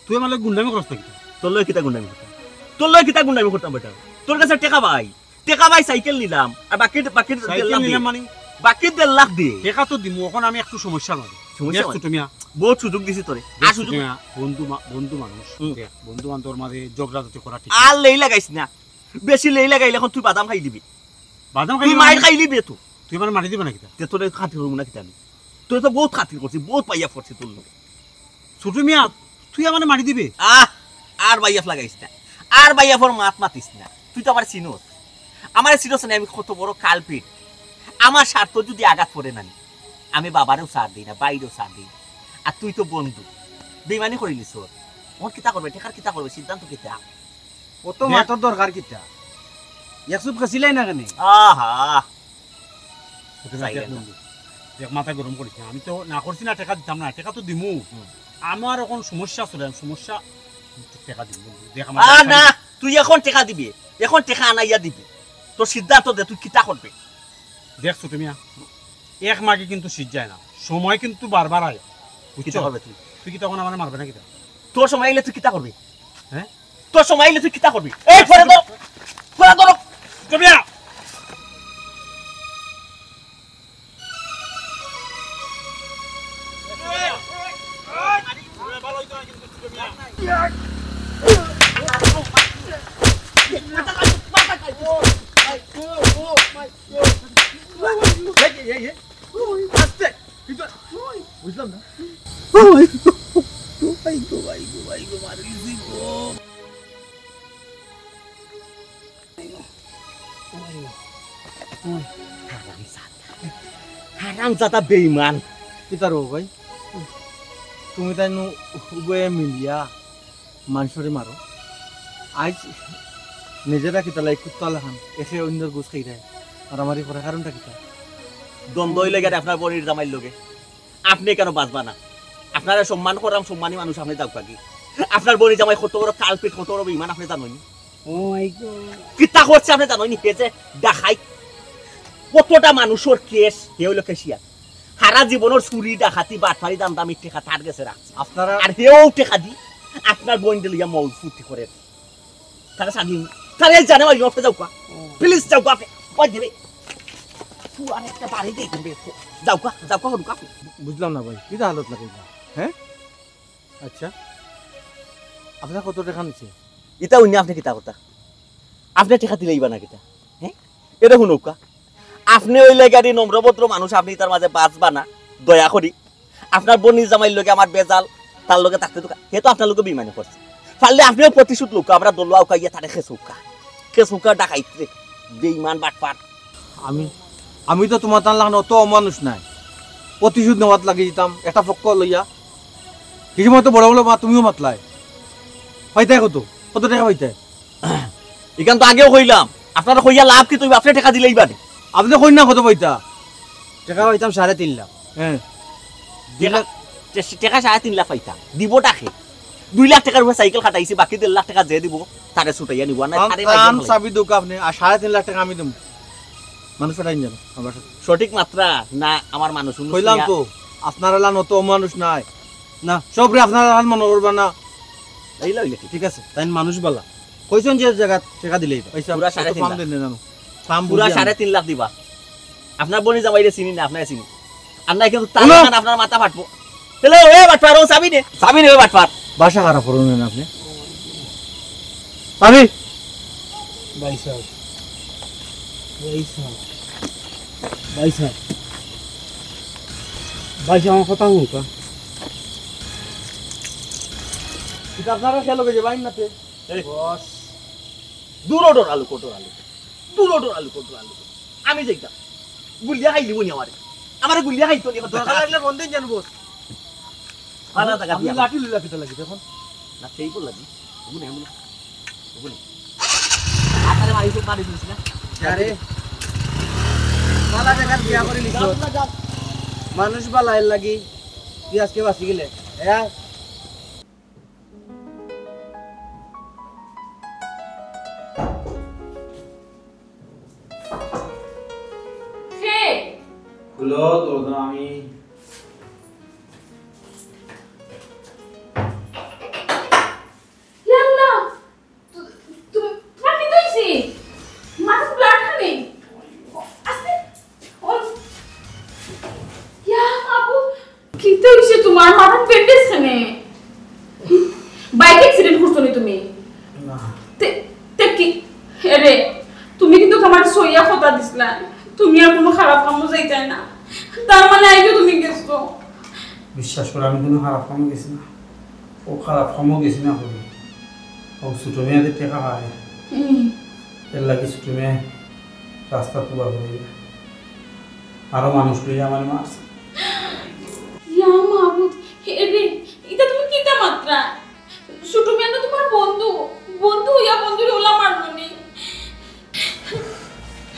তুই আমার গুন্ডামি করছ নাকি? তোর লয় কিতা গুন্ডামি করতাম, তোর লয় কিতা গুন্ডামি করতাম বেটা? তোর কাছে টাকা ভাই সাইকেল নিলাম আর বাকি সাইকেল নিলাম মানে বাকি 1.5 লাখ দিয়ে টাকা তো দিমু। এখন আমি একটু সমস্যার মাঝে। সমস্যা ছোট মিয়া বহুত সুযোগ দিছি তোরে। আর সুযোগ বন্ধু মানুষ, বন্ধু বান্ধবর মাঝে ঝগড়াঝাটি করা ঠিক আর লেই লাগাইছ না। বেশি লেই লাগাইলে এখন তুই বাদাম খাই দিবি, বাদাম তুই মাইর খাই দিবি। তো তুই আমার মারি দিবে নাকি? তোর খাতির হইব না কিতা? আমি তুই তো বহুত খাতির করছিস, বহুত পাইয়া পড়ছি তোর লোক। ছোট মিয়া তুই আমার মারি দিবে? আর বাইয়াফ লাগাইস না, আর বাইয়াফর মাত মাতিস না। তুই তো আমার চিনোস, আমার চিনোস না আমি কত বড় কালপিট। আমার স্বার্থ যদি আঘাত পড়ে না আমি বাবারেও সার দিই না বাইরেও সার দিই না। আর তুই তো বন্ধু বেমানি করিলিস ওর ওর কিতা করবে টেকার কিতা করবে সিদ্ধান্ত কিতা কত মাথার দরকার কিতা একসুপ খাসিলাই না কেন আহা দেখ মাথা গরম করিস না আমি তো না করছি না টাকা দিতাম না টাকা তো দিমু আমার এখন সমস্যা চলে সমস্যা টাকা দিব দেখ না তুই এখন টেকা দিবি এখন টেকা আনাইয়া দিবি তোর সিদ্ধান্ত দে তুই কিতা করবে দেখছো তুমি এক মাকে কিন্তু শীত যায় না সময় কিন্তু বারবার আয় কিতা করবে তুই তুই কি তখন আমার মারবে না কিতা তোর সময় আইলে তুই কিতা করবি হ্যাঁ তোর সময় আইলে তুই কিতা করবি এই ফরে ধরো তুমি বুঝলাম না হারামজাদা বেঈমান কিতা রো ভাই তুমি তাই উভয়ে মিলিয়া মানুষরে মারো আজ নিজেরা কিতা লাই কুত্তা লাখান এসে অন্যের গোস খাই দেয় মারামারি করার কারণটা কিতা দ্বন্দ্ব হইলে গেলে আপনার বনির জামাইর লগে আপনি কেন বাঁচবা না আপনারা সম্মান করাম সম্মানী মানুষ আপনি যাও কি আপনার বনির জামাই কত বড় কালপিট কত বড় বেঈমান আপনি জানোনি কিতা করছে আপনি জানোনি কে যে দেখাই কতটা মানুষের কেস হে হইল কেশিয়া সারা জীবনের চুরি ডাকাতি বাটফারি দাম দামি টেকা তার গেছে রাখছে আপনারা আর হেও টেকা দি আপনার বোন দিলিয়া মৌল ফুর্তি করে তারা স্বাধীন তারা জানে ওই অফে যাও প্লিজ যাও আপনি ওই দেবে তুই আর একটা বাড়ি দিয়ে কিনবে যাও হরুক আপনি বুঝলাম না ভাই কিতা হালত লাগাইলা হ্যাঁ আচ্ছা আপনার কত টাকা নিচ্ছে এটা অন্য আপনি কিতা কথা আপনি টেকা দিলেইবা না কিতা হ্যাঁ এটা শুনুক আপনি ওই লেগারি নম্রভদ্র মানুষ আপনি তার মাঝে বাঁচবা না দয়া করি আপনার বনির জামাইর লগে আমার বেজাল তার লগে থাকতে তো হে তো আপনার লগে বিমানি করছে পারলে আপনিও প্রতিশোধ লোক আমরা দলুয়া উকাইয়া তারে খেসুকা ডাকাইতে বেঈমান বাটপাট আমি তো তোমার তার লাগানো অত অমানুষ নাই প্রতিশোধ নেওয়াত লাগিয়ে দিতাম একটা পক্ষ লইয়া কিছু মতো বড় বড় মা তুমিও মাতলাই পাইতাই কত টাকা পাইতাই এখান তো আগেও কইলাম আপনারা কইয়া লাভ কি তুমি আপনি টাকা দিলেই বাদে আপনি কই না কত পাইতা টাকা পাইতাম 3.5 লাখ হ্যাঁ টাকা 3.5 লাখ পাইতাম দিব টাকে 2 লাখ টাকার উপরে সাইকেল খাটাইছি বাকি 1.5 লাখ টাকা যে দিব তারে ছুটাইয়া নিব না আম চাবি দোক আপনি আর 3.5 লাখ টাকা আমি দেব মানুষ পাঠাই যাবে আমার সঠিক মাত্রা না আমার মানুষ কইলাম তো আপনারা লান অত মানুষ নাই না সবরে আপনারা লান মনে করবা না এই লইলে ঠিক আছে তাই মানুষ বলা কইছেন যে জায়গা টাকা দিলেই পয়সা পুরা 3.5 ফার্ম দেন না ফার্ম পুরা 3.5 লাখ দিবা আপনার বনি জামাইরে চিনি না আপনারা চিনি আর না কিন্তু তার আপনার মাথা ফাটবো তাহলে ওই বাটপার ও চাবি নে ওই বাটপার ভাষা খারাপ করুন না আপনি আমি ভাই আমার কথা হুঁকা এটা আপনারা খেলো যে বাইন নাতে বস দূর আলু কোটর আলু আমি যাইতাম গুলিয়া খাইলি বনি আমারে গুলিয়া খাইতো নি দরকার লাগলে বন্ধন জান বস ভালো টাকা আপনি দিয়া লাঠি লইলা কিটা লাগি দেখুন না সেই বল লাগি বুনি আরে মারি দিছ না আরে মালা দেখার বিয়া করে নিছ মানুষ বালাইল লাগি তুই আজকে বাঁচি গেলে হ্যাঁ খুলো দরজা আমি তোমার মাথার ব্যান্ডেজ খানে বাইক অ্যাক্সিডেন্ট করছো নি তুমি না তে কি আরে তুমি কিন্তু আমার সইয়া কথা দিছলা তুমি আর কোনো খারাপ কাম যাইতে না তার মানে আইছো তুমি গেছো বিশ্বাস করে আমি কোনো খারাপ কামে গেছি না ও খারাপ কামও গেছি না করি ও ছোটো মেয়েদের টেকা হয় এর লাগে ছোটো মেয়ে রাস্তা তোলা হয়ে আরো মানুষ লইয়া আমার মারছে। ইয়া মাহবুব রে, এটা তুমি কিটা মাত্রা? ছোট মেয়ে না তোমার বন্ধু, বন্ধু ইয়া বন্ধুরে ওলা মারবনি।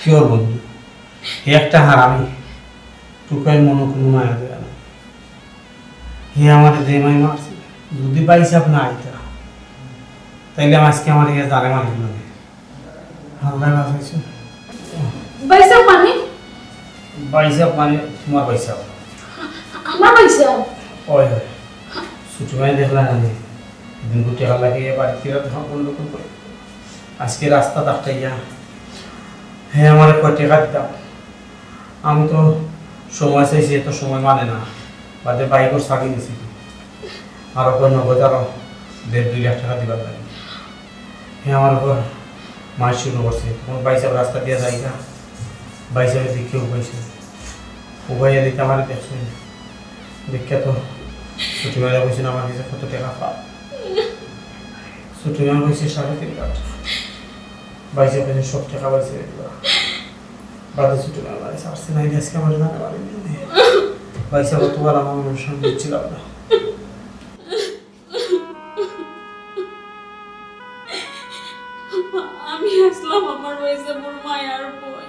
শিওর বন্ধু, হে একটা হারামি, টুকাই মনে কোনো মায়া দেয় না। হে আমার যে মাই মারছে, যদি পাইসাপ না আইতা তাইলে আজকে আমার ইয়ে জানে মারিল না। আল্লাহ বাঁচাইছে। বাইসা মানে পাইসাপ মানে তোমার পাইসাপ। আমার বাইসা ওই হয় ছোট মাই দেখলা না দিন দুটি লাগে বাড়িতে বন্ধ করে আজকে রাস্তা ডাক্তাইয়া হ্যাঁ আমার কয় টাকা দিতাম। আমি তো সময় চাইছি, এত সময় মানে না, বাদে বাইকও সাকি দিছি আরো কয় নগদ আরো 1.5-2 লাখ টাকা দিবার লাগে। হ্যাঁ আমার উপর মাস শুরু করছে, তখন বাইসাব রাস্তা দিয়ে যাই না, বাইসাবের দিকেও পাইছে উভয়ে দিতে আমার দেখছে দেখে তো ছুটি মেলা বলছেন আমার কাছে কত টাকা পা। ছুটি মেলা বলছে 3.5 লাখ, বাইসে পেয়েছে সব টাকা বাইসে বাদে ছুটি মেলা বাড়িছে আসছে না, আজকে আমার জানা বাড়ি বাইসে কতবার আমার অনুষ্ঠান দিচ্ছিলাম না। আমি আসলাম আমার পয়সা মোর মায়ার বোন,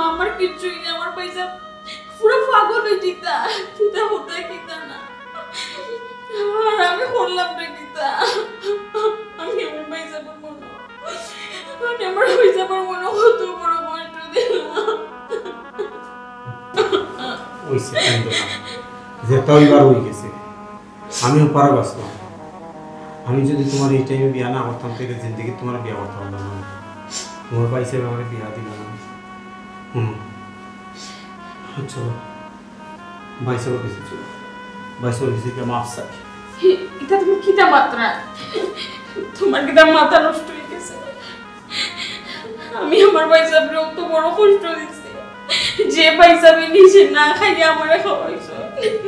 আমার কিছুই না, আমার পয়সা পুরো পাগল হয়ে দিতা কিতা হতা কিতা না। আর আমি করলাম রে কিতা, আমি আমার পয়সা মোর মনে, আমি আমার পয়সা মোর মনে কত বড় কষ্ট দিলাম। ওই সেকেন্ড যেটা এবার হয়ে গেছে, আমিও পারা বাঁচলাম। আমি যদি তোমার এই টাইমে বিয়া না করতাম তাহলে জিন্দগি তোমার বিয়া করতে পারলাম না। তোমার বাইসে আমার বিয়া দিল না। চলো বাইসে অফিসে চলো, বাইসে অফিসে গিয়ে মাফ চাই। এটা তুমি কিতা মাত্রা, তোমার কিতা মাথা নষ্ট হয়ে গেছে। আমি আমার পয়সা তো বড় কষ্ট দিচ্ছি, যে পয়সা আমি নিজে না খাইয়ে আমারে খাওয়াইছো,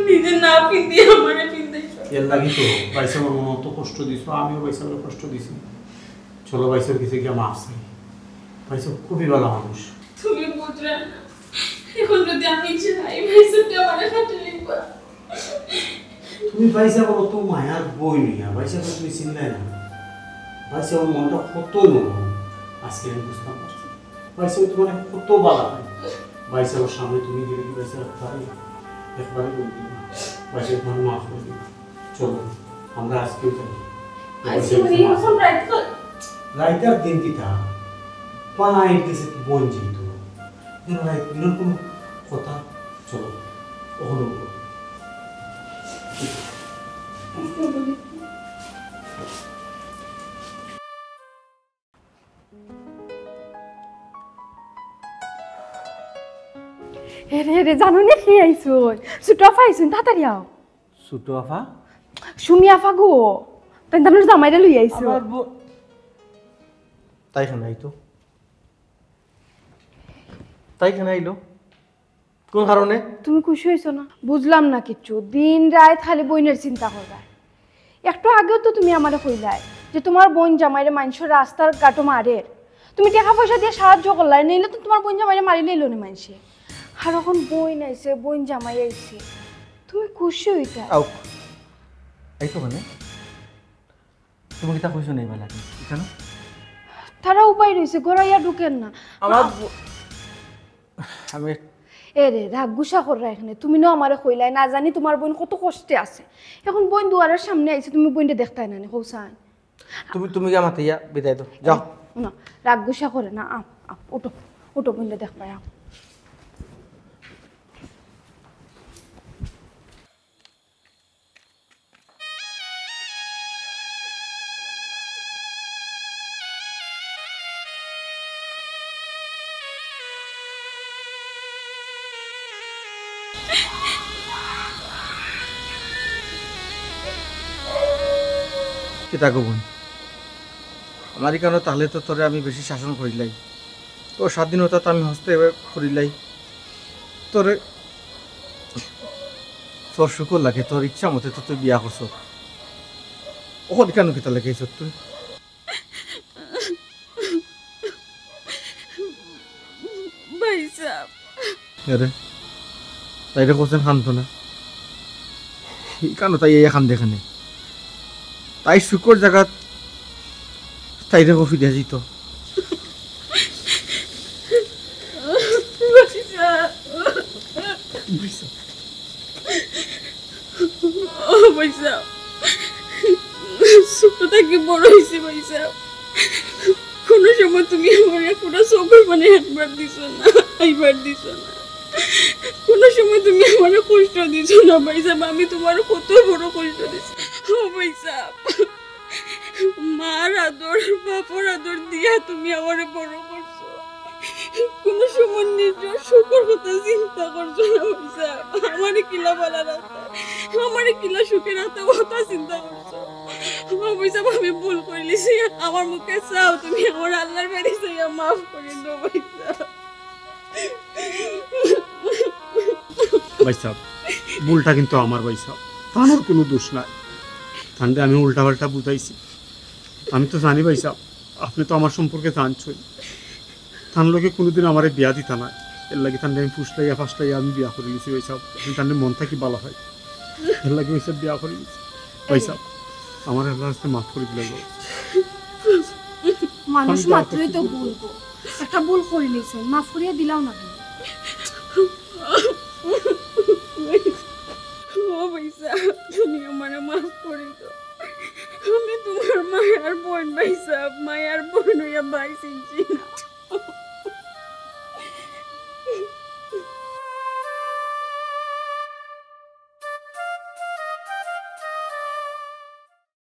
নিজে না পিন্দিয়ে আমারে পিন্দাইছো। এর লাগি তো বাইসে আমার মনে অত কষ্ট দিছো, আমিও বাইসে কষ্ট দিছি। চলো বাইসের কাছে গিয়ে মাফ চাই। বাইসে খুবই ভালো মানুষ। তুমি বুঝলে না, এখন যদি আমি চাই পয়সাটা আমারে খাটে লিখবা। তুমি বাইসে বলো তো মায়ার বই নিয়া, বাইসে তুমি চিনলে না। বাইসে আমার মনটা কত নরম, আজকে আমি বুঝতে পারছি। বাইসে তোমার কত বালা হয়। বাইসে ওর সামনে তুমি গেলে কি বাইসে একবারে বলবি না, বাইসে তোমার মাফ করে দিবা। চলো আমরা আজকেও যাই। রাইতার দিন কি তা পানাইট গেছে বোন যেহেতু রাইতের কোনো কথা। চলো ওখানে রে জানো নে কি আইছো ছোট আফা আইছো তাড়াতাড়ি আও। ছোট আফা সুমি আফা গো, তাই তোমার জামাইরা লই আইছো। তাই কেন আইতো? তাই কেন আইলো? কোন কারণে? তুমি খুশি হইছো না? বুঝলাম না কিচ্ছু, দিন রাত খালি বইনের চিন্তা করবা। একটু আগেও তো তুমি আমারে কইলাই যে তোমার বোন জামাইরে মানুষের রাস্তার গাটো মারে, তুমি টাকা পয়সা দিয়ে সাহায্য করলাই, নইলে তো তোমার বোন জামাইরে মারি লইল না মানুষে। আর এখন বোন আইছে, বোন জামাই আইছে, তুমি খুশি হইতা? আও আইতো মানে তুমি কি তা কইছো নাই বেলা কেন? তারা উপায় রয়েছে, গড়াইয়া ঢুকেন না। আমার আমি এ রে রাগ গুসা কররা এখানে, তুমি না আমারে কইলাই না জানি তোমার বোন কত কষ্টে আছে। এখন বোন দুয়ারের সামনে আইছে, তুমি বোনটা দেখতাই না হৌসান। তুমি কি আমার ইয়া বিদায় দাও, যাও না রাগ গুসা করে না, আপ আপ ওটো ওটো বোনটা দেখবাই আপ। কিতা কবুন আমার কেন তাহলে তো তোরে আমি বেশি শাসন করিলাই, তোর স্বাধীনতা তো আমি হস্তে করিলাই, তোরে তোর শুকুর লাগে, তোর ইচ্ছা মতে তো তুই বিয়া করছ। ওখান কেন কিতা লেগেছ তুই? ভাইসা আরে তাইরে কোসেন খান্ত না কেন তাই এই খান দেখানে তাই শুকর জায়গা তাইরে কফি দিয়া যেত পয়সা ছোট থেকে বড় হয়েছে পয়সা কোনো সময় তুমি আমার পুরো চোখের মানে একবার দিছ না এইবার দিছ না কোনো সময় তুমি আমার কষ্ট দিছ না পয়সা আমি তোমার কত বড় কষ্ট দিছি ও পয়সা মার আদর বাপর আদর দিয়া তুমি আমার বড় করছো কোনো সময় নিজের সুখের কথা চিন্তা করছো না পয়সা আমার কিলা বলা রাখা আমার কিলা সুখের রাখা কথা চিন্তা করছো পয়সা আমি ভুল করে লিছি আমার মুখে চাও তুমি আমার আল্লাহর বাড়ি যাইয়া মাফ করে দাও পয়সা ভাই সাহেব ভুলটা কিন্তু আমার ভাই সাহেব তানোর কোনো দোষ নাই তাহলে আমি উল্টা পাল্টা বুঝাইছি আমি তো জানি ভাই সাহেব আপনি তো আমার সম্পর্কে জানছই তার লোকে কোনোদিন আমার বিয়া দিতা না এর লাগে তাহলে আমি ফুসলাইয়া ফাসলাইয়া আমি বিয়া করে গেছি ভাই সাহেব তাহলে মন থাকি ভালো হয় এর লাগে ওই সব বিয়া করে গেছি ভাই সাহেব আমার আল্লাহর কাছে মাফ করে দিলে মানুষ মাত্রই তো ভুল গো একটা ভুল করে নিয়েছো মাফ করিয়া দিলাও না কেন? ও পয়সা তুমি আমার মাফ করে দাও আমি তোমার মায়ের বোন পয়সা মায়ের বোন হইয়া ভাই চিনছি না